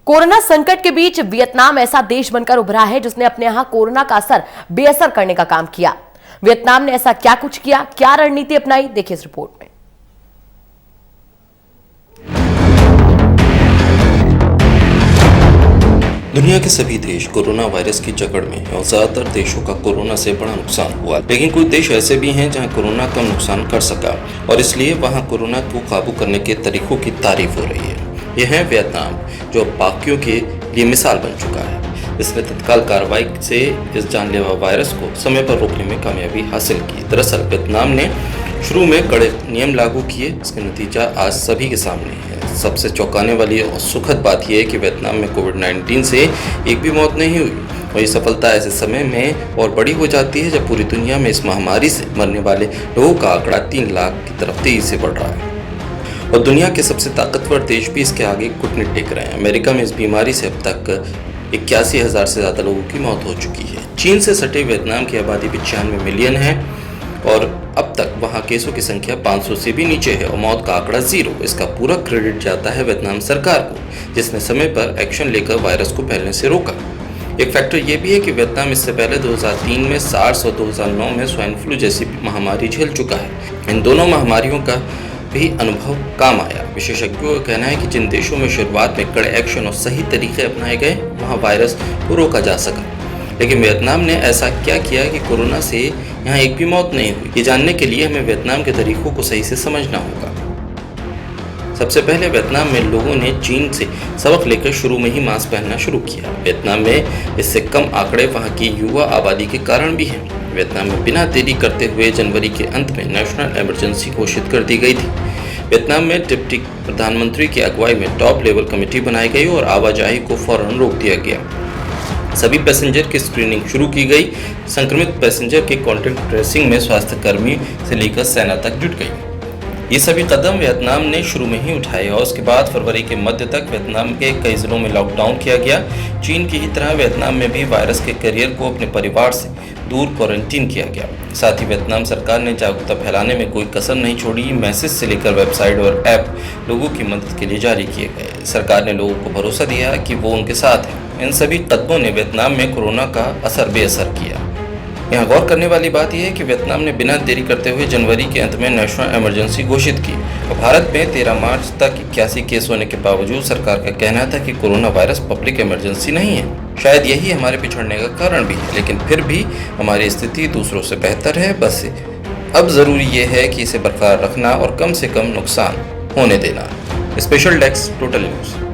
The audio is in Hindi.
कोरोना संकट के बीच वियतनाम ऐसा देश बनकर उभरा है जिसने अपने यहां कोरोना का असर बेअसर करने का काम किया। वियतनाम ने ऐसा क्या कुछ किया, क्या रणनीति अपनाई, देखिए इस रिपोर्ट में। दुनिया के सभी देश कोरोना वायरस की जकड़ में हैं और ज्यादातर देशों का कोरोना से बड़ा नुकसान हुआ, लेकिन कुछ देश ऐसे भी हैं जहां कोरोना कम नुकसान कर सका और इसलिए वहां कोरोना को काबू करने के तरीकों की तारीफ हो रही है। यह है वियतनाम, जो बाकियों के लिए मिसाल बन चुका है। इसने तत्काल कार्रवाई से इस जानलेवा वायरस को समय पर रोकने में कामयाबी हासिल की। दरअसल वियतनाम ने शुरू में कड़े नियम लागू किए, इसका नतीजा आज सभी के सामने है। सबसे चौंकाने वाली और सुखद बात यह है कि वियतनाम में कोविड-19 से एक भी मौत नहीं हुई और ये सफलता ऐसे समय में और बड़ी हो जाती है जब पूरी दुनिया में इस महामारी से मरने वाले लोगों का आंकड़ा 3 लाख की तरफ तेजी से बढ़ रहा है और दुनिया के सबसे ताकतवर देश भी इसके आगे घुटने टेक रहे हैं। अमेरिका में इस बीमारी से अब तक 81,000 से ज़्यादा लोगों की मौत हो चुकी है। चीन से सटे वियतनाम की आबादी 95 मिलियन है और अब तक वहां केसों की संख्या 500 से भी नीचे है और मौत का आंकड़ा 0। इसका पूरा क्रेडिट जाता है वियतनाम सरकार को, जिसने समय पर एक्शन लेकर वायरस को फैलने से रोका। एक फैक्टर ये भी है कि वियतनाम इससे पहले 2003 में सार्स और 2009 में स्वाइन फ्लू जैसी महामारी झेल चुका है। इन दोनों महामारियों का भी अनुभव काम आया। विशेषज्ञों का कहना है कि जिन देशों में शुरुआत में कड़े एक्शन और सही तरीके अपनाए गए, वहां वायरस को रोका जा सका। लेकिन वियतनाम ने ऐसा क्या किया कि कोरोना से यहाँ एक भी मौत नहीं हुई? ये जानने के लिए हमें वियतनाम के तरीकों को सही से समझना होगा। सबसे पहले वियतनाम में लोगों ने चीन से सबक लेकर शुरू में ही मास्क पहनना शुरू किया। वियतनाम में इससे कम आंकड़े वहाँ की युवा आबादी के कारण भी हैं। वियतनाम में बिना देरी करते हुए जनवरी के अंत में नेशनल इमरजेंसी घोषित कर दी गई थी। वियतनाम में डिप्टी प्रधानमंत्री की अगुवाई में टॉप लेवल कमेटी बनाई गई और आवाजाही को फौरन रोक दिया गया। सभी पैसेंजर की स्क्रीनिंग शुरू की गई। संक्रमित पैसेंजर के कॉन्टैक्ट ट्रेसिंग में स्वास्थ्यकर्मी से लेकर सेना तक जुट गई। ये सभी कदम वियतनाम ने शुरू में ही उठाए और उसके बाद फरवरी के मध्य तक वियतनाम के कई जिलों में लॉकडाउन किया गया। चीन की ही तरह वियतनाम में भी वायरस के कैरियर को अपने परिवार से दूर क्वारंटीन किया गया। साथ ही वियतनाम सरकार ने जागरूकता फैलाने में कोई कसर नहीं छोड़ी। मैसेज से लेकर वेबसाइट और ऐप लोगों की मदद के लिए जारी किए गए। सरकार ने लोगों को भरोसा दिया कि वो उनके साथ है। इन सभी कदमों ने वियतनाम में कोरोना का असर बेअसर किया। यहाँ गौर करने वाली बात यह है कि वियतनाम ने बिना देरी करते हुए जनवरी के अंत में नेशनल इमरजेंसी घोषित की और भारत में 13 मार्च तक 81 केस होने के बावजूद सरकार का कहना था कि कोरोना वायरस पब्लिक इमरजेंसी नहीं है। शायद यही हमारे पिछड़ने का कारण भी है, लेकिन फिर भी हमारी स्थिति दूसरों से बेहतर है। बस अब जरूरी ये है कि इसे बरकरार रखना और कम से कम नुकसान होने देना। Special desk total news.